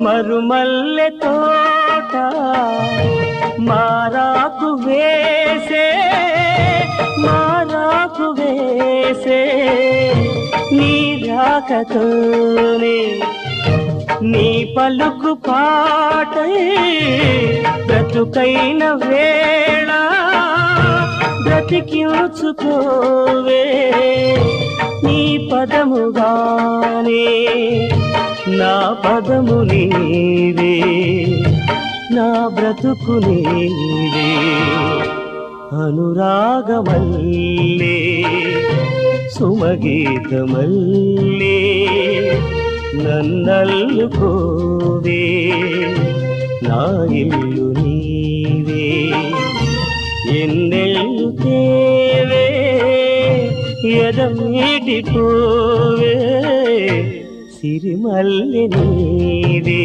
మరుమల్లె తోట మారాకు వేసే నీ రాకతోనే నీ పలుకు పాటై బ్రతుకైన వేళ బ్రతికించుకోవే నీ పదముగానే నా పదము నీవే నా బ్రతుకు నీవే అనురాగమల్లే సుమగీతమల్లే నన్నల్లుకోవే నా ఇల్లు నీవే ఎన్నెల్లు తేవే ఎదమీటిపోవే సిరిమల్లె నీవే